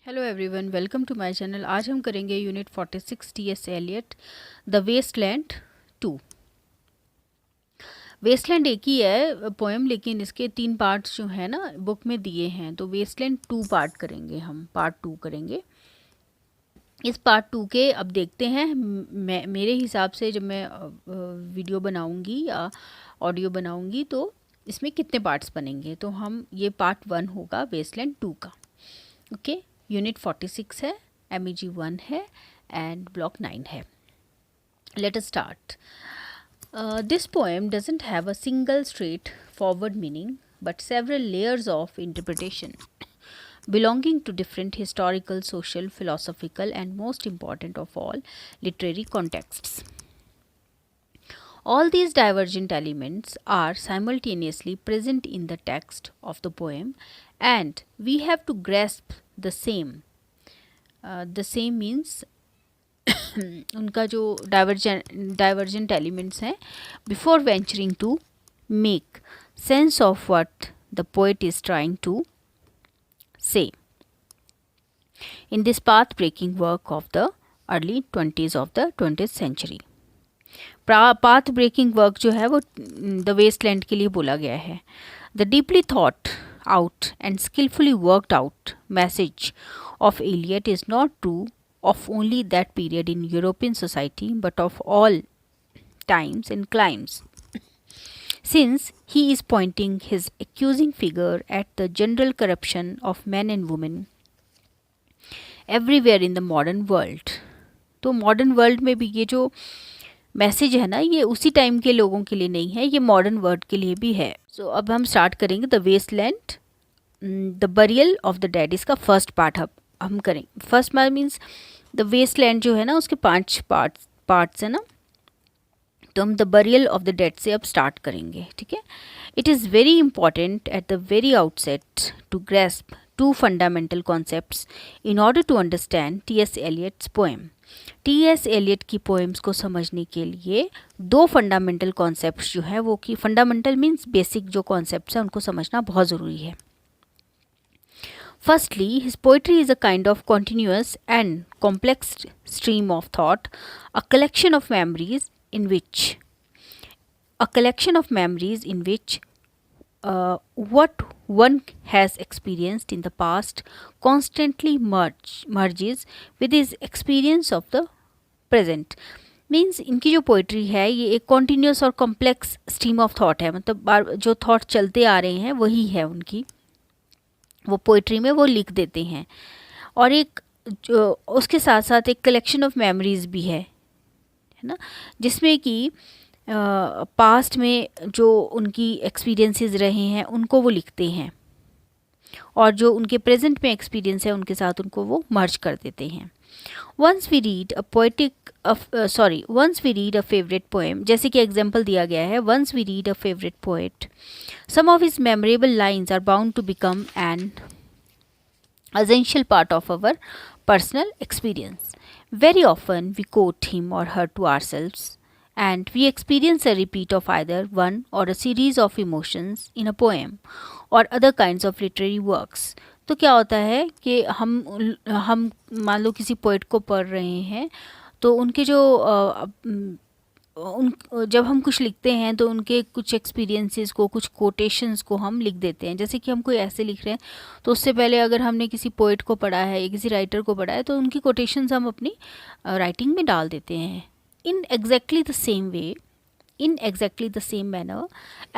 Hello everyone, welcome to my channel. आज हम करेंगे unit 46 TS Eliot the wasteland 2। Wasteland एक ही है पोएम, लेकिन इसके 3 पार्ट्स जो है ना बुक में दिए हैं, तो वेस्टलैंड 2 पार्ट करेंगे, हम पार्ट 2 करेंगे। इस पार्ट 2 के अब देखते हैं, मेरे हिसाब से जब मैं वीडियो बनाऊंगी या ऑडियो बनाऊंगी तो इसमें कितने पार्ट्स बनेंगे। तो हम ये पार्ट 1 होगा वेस्टलैंड 2 का। ओके, यूनिट 46 है, MEG-1 है एंड ब्लॉक 9 है। Let us start. This poem doesn't have a single straightforward meaning, but several layers of interpretation belonging to different historical, social, philosophical, and most important of all, literary contexts. All these divergent elements are simultaneously present in the text of the poem, and we have to grasp the same. The same means उनका जो divergent elements हैं before venturing to make sense of what the poet is trying to say in this path breaking work of the early 20s of the 20th century. Path breaking work जो है वो the Westland के लिए बोला गया है। The deeply thought out and skillfully worked out message of Eliot is not true of only that period in European society, but of all times and climes, since he is pointing his accusing finger at the general corruption of men and women everywhere in the modern world. तो modern world में भी ये जो message है ना, ये उसी time के लोगों के लिए नहीं है, ये मॉडर्न वर्ल्ड के लिए भी है। सो अब हम स्टार्ट करेंगे the wasteland the burial of the dead. इसका फर्स्ट पार्ट हम करेंगे। First part means the wasteland जो है ना उसके 5 पार्ट्स है ना, तो हम the burial of the dead से अब स्टार्ट करेंगे। ठीक है। It is very important at the very outset to grasp two fundamental concepts in order to understand TS Eliot's poem. TS Eliot की पोएम्स को समझने के लिए 2 फंडामेंटल कॉन्सेप्ट्स जो है वो, कि फंडामेंटल मीन्स बेसिक जो कॉन्सेप्ट्स हैं उनको समझना बहुत ज़रूरी है। Firstly, his poetry is a kind of continuous and complex stream of thought, a collection of memories in which what one has experienced in the past constantly merges with his experience of the present. Means इनकी जो poetry है ये एक continuous और complex stream of thought है, मतलब जो thought चलते आ रहे हैं वही है उनकी, वो पोइट्री में वो लिख देते हैं। और एक जो उसके साथ साथ एक कलेक्शन ऑफ मेमोरीज भी है ना, जिसमें कि पास्ट में जो उनकी एक्सपीरियंसेस रहे हैं उनको वो लिखते हैं, और जो उनके प्रेजेंट में एक्सपीरियंस है उनके साथ उनको वो मर्ज कर देते हैं। once we read a favorite poem, जैसे कि एग्जाम्पल दिया गया है, once we read a favorite poet, some of his memorable lines are bound to become an essential part of our personal experience. Very often we quote him or her to ourselves, and we experience a repeat of either one or a series of emotions in a poem or other kinds of literary works. तो क्या होता है कि हम मान लो किसी poet को पढ़ रहे हैं, तो उनके जो जब हम कुछ लिखते हैं तो उनके कुछ एक्सपीरियंसेस को, कुछ कोटेशंस को हम लिख देते हैं। जैसे कि हम कोई ऐसे लिख रहे हैं तो उससे पहले अगर हमने किसी पोइट को पढ़ा है या किसी राइटर को पढ़ा है तो उनकी कोटेशंस हम अपनी राइटिंग में डाल देते हैं। In exactly the same manner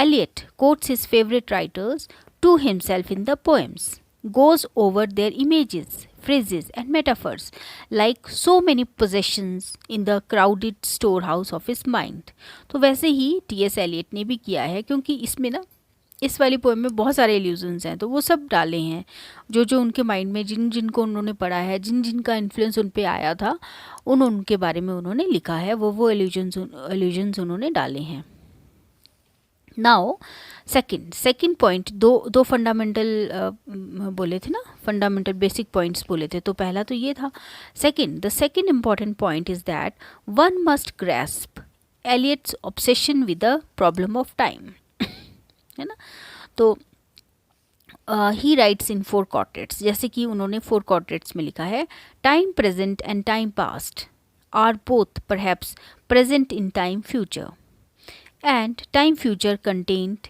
Eliot quotes his favorite writers to himself in the poems, goes over their images, phrases and metaphors like so many possessions in the crowded storehouse of his mind. तो वैसे ही TS Elliott ने भी किया है, क्योंकि इसमें ना इस वाली पोएम में बहुत सारे एल्यूजन्स हैं, तो वो सब डाले हैं जो जो उनके माइंड में, जिनको उन्होंने पढ़ा है, जिनका इन्फ्लुएंस उन पे आया था, उनके बारे में उन्होंने लिखा है, वो एल्यूजन्स उन्होंने डाले हैं। नाउ सेकेंड पॉइंट, दो फंडामेंटल बोले थे ना, फंडामेंटल बेसिक पॉइंट्स बोले थे, तो पहला तो ये था। The second important point is that one must grasp Eliot's obsession with the problem of time, है ना। तो ही राइट्स इन 4 क्वार्टेट्स, जैसे कि उन्होंने 4 क्वार्टेट्स में लिखा है, time present and time past are both perhaps present in time future and time future contained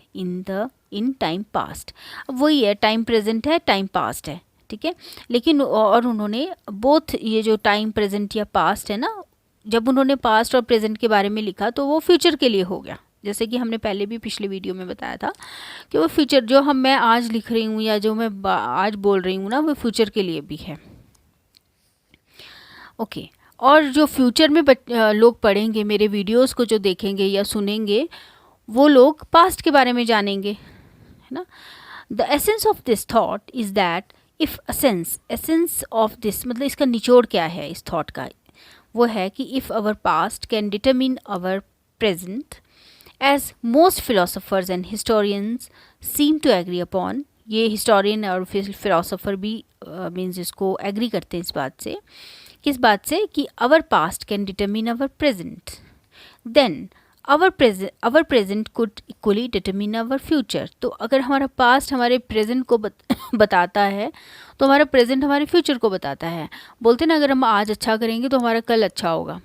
in time past. वही है, टाइम प्रेजेंट है, टाइम पास्ट है, ठीक है। लेकिन और उन्होंने बोथ, ये जो टाइम प्रेजेंट या पास्ट है ना, जब उन्होंने पास्ट और प्रेजेंट के बारे में लिखा तो वो फ्यूचर के लिए हो गया, जैसे कि हमने पहले भी पिछले वीडियो में बताया था कि वो फ्यूचर जो मैं आज लिख रही हूँ या जो मैं आज बोल रही हूँ ना, वो फ्यूचर के लिए भी है। ओके और जो फ्यूचर में लोग पढ़ेंगे, मेरे वीडियोस को जो देखेंगे या सुनेंगे, वो लोग पास्ट के बारे में जानेंगे, है ना। The essence of this thought is that if essence of this मतलब इसका निचोड़ क्या है इस थॉट का, वो है कि if our past can determine our present as most philosophers and historians seem to agree upon, ये हिस्टोरियन और फिलोसोफर भी मीन्स इसको एग्री करते हैं इस बात से, किस बात से, कि our past can determine our present, then our present could equally determine our future. तो अगर हमारा पास्ट हमारे प्रेजेंट को बताता है तो हमारा प्रेजेंट हमारे फ्यूचर को बताता है। बोलते ना, अगर हम आज अच्छा करेंगे तो हमारा कल अच्छा होगा,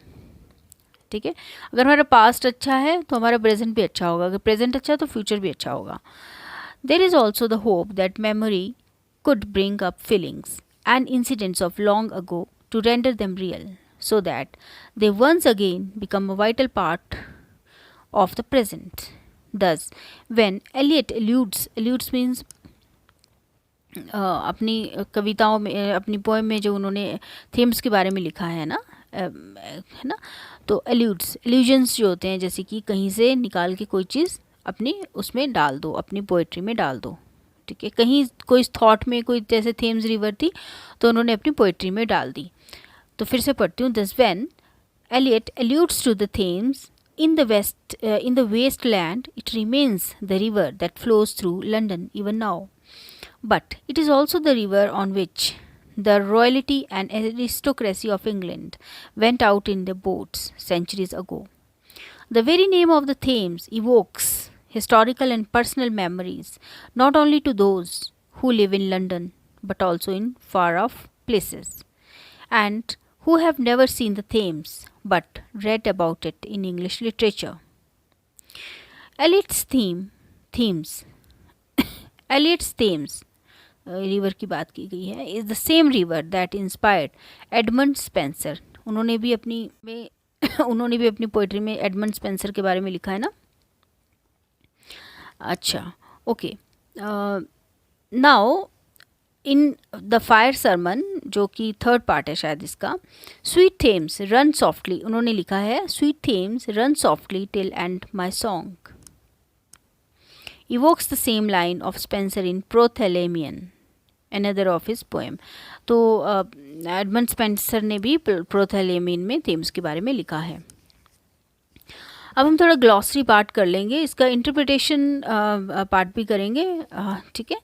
ठीक है। अगर हमारा पास्ट अच्छा है तो हमारा प्रेजेंट भी अच्छा होगा, अगर प्रेजेंट अच्छा है तो फ्यूचर भी अच्छा होगा। There is also the hope that memory could bring up feelings and incidents of long ago to render them real, so that they once again become a vital part of the present. Thus, when Eliot alludes means अपनी कविताओं में, अपनी poem में जो उन्होंने themes के बारे में लिखा है ना, है ना, तो एल्यूजन्स जो होते हैं, जैसे कि कहीं से निकाल के कोई चीज़ अपनी उसमें डाल दो, अपनी पोइट्री में डाल दो, ठीक है। कहीं कोई थॉट में कोई जैसे थेम्स रिवर थी तो उन्होंने अपनी पोइट्री में डाल दी। तो फिर से पढ़ती हूँ। This when Eliot alludes to the Thames in the wasteland, it remains the river that flows through London even now. But it is also the river on which the royalty and aristocracy of England went out in their boats centuries ago. The very name of the Thames evokes historical and personal memories, not only to those who live in London, but also in far off places, and who have never seen the Thames but read about it in English literature. Eliot's themes Eliot's Thames river की बात की गई है, is the same river that inspired Edmund Spenser. उन्होंने भी अपनी poetry में Edmund Spenser के बारे में लिखा है ना। अच्छा, okay, now in the fire sermon, जो कि 3rd पार्ट है शायद इसका, स्वीट थेम्स रन सॉफ्टली, उन्होंने लिखा है, sweet Thames run softly till and my song evokes the same line of Spencer in Prothalamion, another of his poem. तो Edmund Spenser ने भी प्रोथैलेमियन में थेम्स के बारे में लिखा है। अब हम थोड़ा ग्लॉसरी पार्ट कर लेंगे, इसका इंटरप्रिटेशन पार्ट भी करेंगे, ठीक है।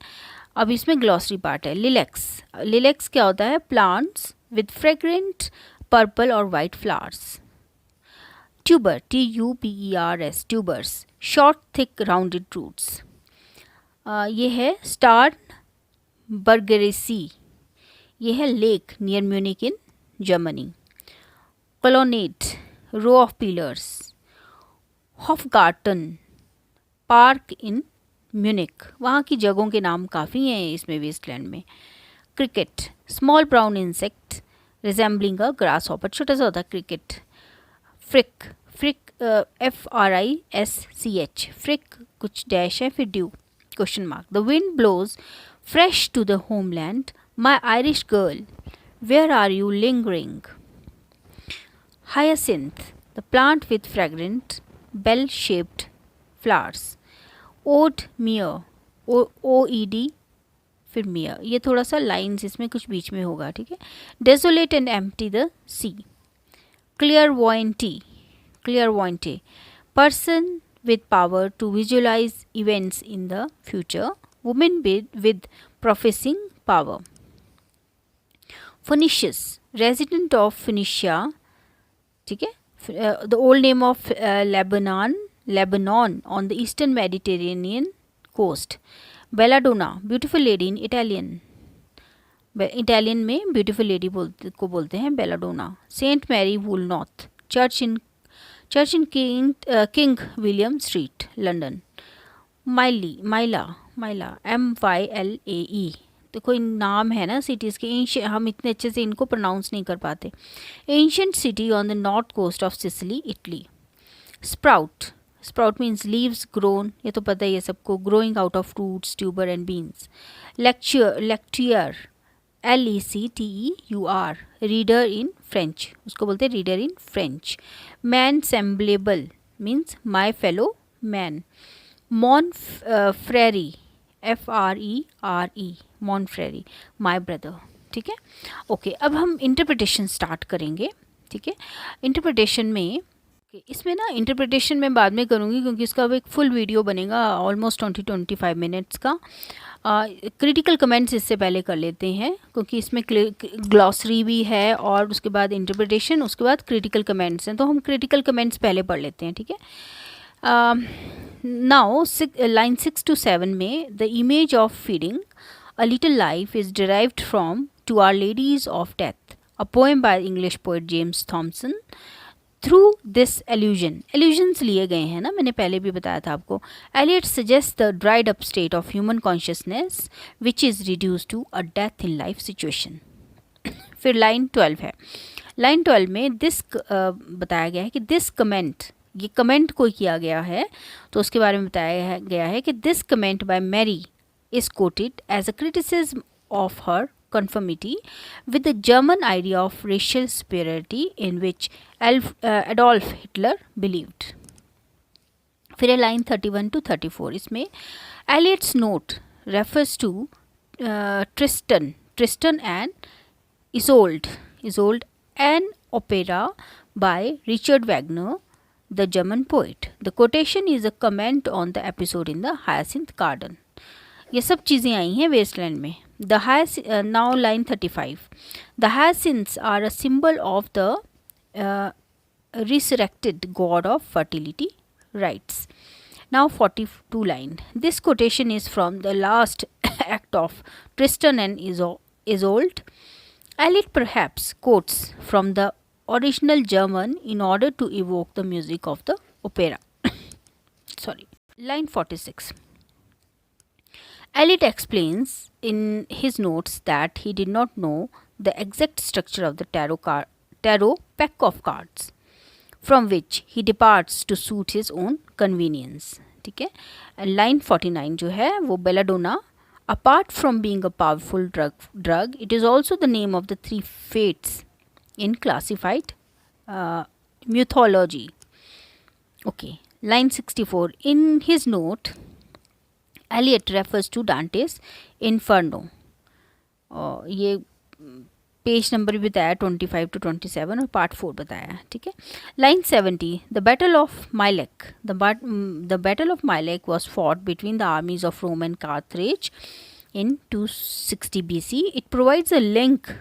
अब इसमें ग्लॉसरी पार्ट है। लिलेक्स क्या होता है? प्लांट्स विद फ्रेग्रेंट पर्पल और white flowers. Tuber, TUBERS, tubers, short thick rounded roots. ये है स्टार बर्गरेसी, ये है lake near Munich in Germany. Colonnade, row of pillars. Hofgarten, park in Munich, वहाँ की जगहों के नाम काफ़ी हैं इसमें वेस्टलैंड में। Cricket, small brown insect resembling अ ग्रास हॉपर, छोटा सा होता है क्रिकेट। फ्रिक, FRISCH, फ्रिक कुछ डैश है फिर due question mark. The wind blows fresh to the homeland, my Irish girl where are you lingering. Hyacinth, the plant with fragrant bell shaped flowers. ओड मियर, OED फिर मियर, ये थोड़ा सा लाइन्स इसमें कुछ बीच में होगा, ठीक है। Desolate and empty the sea. clairvoyante, person with power to visualize events in the future, woman with professing power. Phoenicius, resident of Phoenicia, ठीक है, the old name of Lebanon on the eastern Mediterranean coast. Belladonna, beautiful lady in Italian, Italian में beautiful lady बोलते हैं belladonna. Saint Mary Woolnoth, church in King William Street, London. Mylae, MYLAE. तो कोई नाम है ना सिटीज़ के, हम इतने अच्छे से इनको प्रोनाउंस नहीं कर पाते. Ancient city on the north coast of Sicily, Italy. Sprout means leaves grown, ये तो पता ही है सबको, growing out of roots, tuber and beans. लेक्चुअर, LECTEUR, रीडर इन फ्रेंच, उसको बोलते हैं रीडर इन फ्रेंच. मैन सेम्बलेबल मीन्स माई फेलो मैन. मॉनफ्रेरी, FRERE, मॉनफ्रेरी, माई ब्रदर. ठीक है, ओके. अब हम इंटरप्रिटेशन स्टार्ट करेंगे. ठीक है, इंटरप्रिटेशन में इसमें ना इंटरप्रिटेशन मैं बाद में करूँगी क्योंकि इसका अब एक फुल वीडियो बनेगा ऑलमोस्ट 20-25 मिनट्स का. क्रिटिकल कमेंट्स इससे पहले कर लेते हैं क्योंकि इसमें ग्लॉसरी भी है और उसके बाद इंटरप्रिटेशन, उसके बाद क्रिटिकल कमेंट्स हैं. तो हम क्रिटिकल कमेंट्स पहले पढ़ लेते हैं. ठीक है. नाउ लाइन 6 to 7 में the image of feeding a little life is derived from to our ladies of death, a poem by English poet James Thomson. Through this allusions लिए गए हैं ना, मैंने पहले भी बताया था आपको. Eliot suggest the dried up state of human consciousness which is reduce to a death in life situation. फिर लाइन 12 है. लाइन 12 में दिस बताया गया है कि दिस कमेंट, ये कमेंट कोई किया गया है तो उसके बारे में बताया गया है कि this comment by Mary is quoted as a criticism of her conformity with the German idea of racial superiority in which Adolf Hitler believed. फिर लाइन 31 to 34, इसमें Eliot's note refers to Tristan and Isolde, an opera by Richard Wagner, the German poet. The quotation is a comment on the episode in the Hyacinth Garden. ये सब चीज़ें आई हैं Westland में. Now line 35. The hyacinths are a symbol of the resurrected god of fertility, writes. Now 42 line. This quotation is from the last act of Tristan and Isolde. Eliot perhaps quotes from the original German in order to evoke the music of the opera. Sorry. Line 46. Eliot explains in his notes that he did not know the exact structure of the tarot pack of cards, from which he departs to suit his own convenience. ठीक है. Line 49 जो है वो belladonna, apart from being a powerful drug, it is also the name of the three fates in classified mythology. Okay. Line 64. In his note, Eliot refers to Dante's Inferno. ये page number भी बताया 25 to 27 और part 4 बताया. ठीक है. Line 70. The Battle of Mylac. The Battle of Mylac was fought between the armies of Rome and Carthage in 260 BC. It provides a link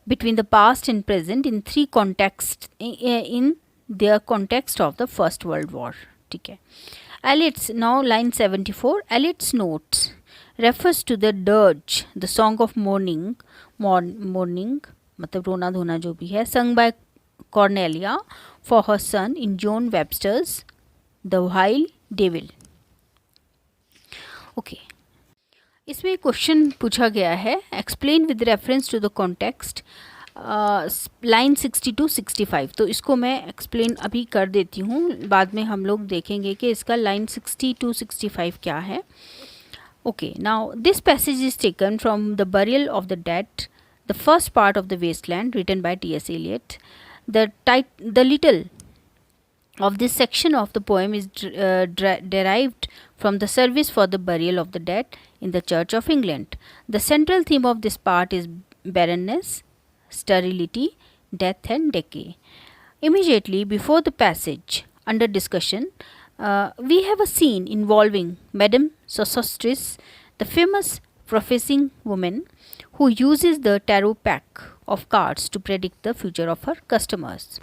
between the past and present in three contexts in their context of the First World War. ठीक है. Eliot's, now line 74. Eliot's notes refers to the dirge, the song of mourning, मतलब रोना धोना जो भी है, sung by Cornelia for her son in John Webster's The Wild Devil. Okay. इसमें question पूछा गया है, explain with reference to the context. Line 60 to 65. तो इसको मैं एक्सप्लेन अभी कर देती हूँ, बाद में हम लोग देखेंगे कि इसका लाइन 60 to 65 क्या है. Okay. Now this passage is taken from the burial of the dead, the first part of the wasteland, written by T.S. Eliot. The little of this section of the poem is derived from the service for the burial of the dead in the Church of England. The central theme of this part is barrenness, sterility, death and decay. Immediately before the passage under discussion, we have a scene involving Madame Sosostris, the famous professing woman who uses the tarot pack of cards to predict the future of her customers.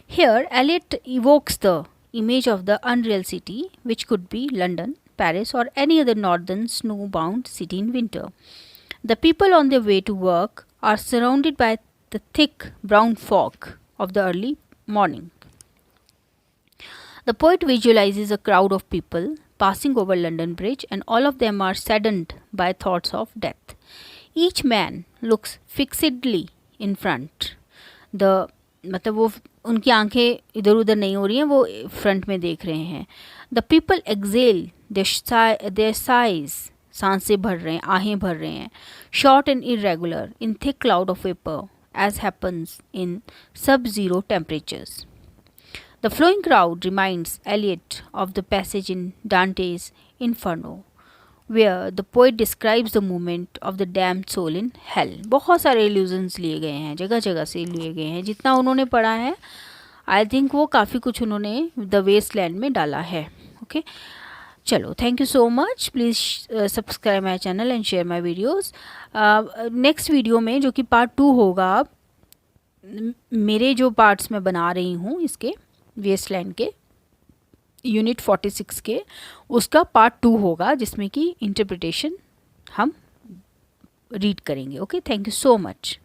Here, Eliot evokes the image of the unreal city, which could be London, Paris, or any other northern snow-bound city in winter. The people on their way to work are surrounded by the thick brown fog of the early morning. The poet visualizes a crowd of people passing over London Bridge, and all of them are saddened by thoughts of death. Each man looks fixedly in front. The मतलब वो उनकी आंखें इधर उधर नहीं हो रही हैं, वो फ्रंट में देख रहे हैं. The people exhale their sighs, सांसें भर रहे हैं, आहें भर रहे हैं. Short and irregular in thick cloud of vapour as happens in sub zero temperatures. The flowing crowd reminds Eliot of the passage in Dante's Inferno, where the poet describes the movement of the damned soul in hell. बहुत सारे illusions लिए गए हैं, जगह जगह से लिए गए हैं. जितना उन्होंने पढ़ा है, आई थिंक वो काफ़ी कुछ उन्होंने द वेस्टलैंड में डाला है. ओके, चलो, thank you so much. Please subscribe my channel and share my videos. Next video में, जो कि पार्ट 2 होगा, मेरे जो पार्ट्स मैं बना रही हूँ इसके वेस्टलैंड के यूनिट 46 के, उसका पार्ट 2 होगा, जिसमें कि इंटरप्रिटेशन हम रीड करेंगे. Okay, thank you so much.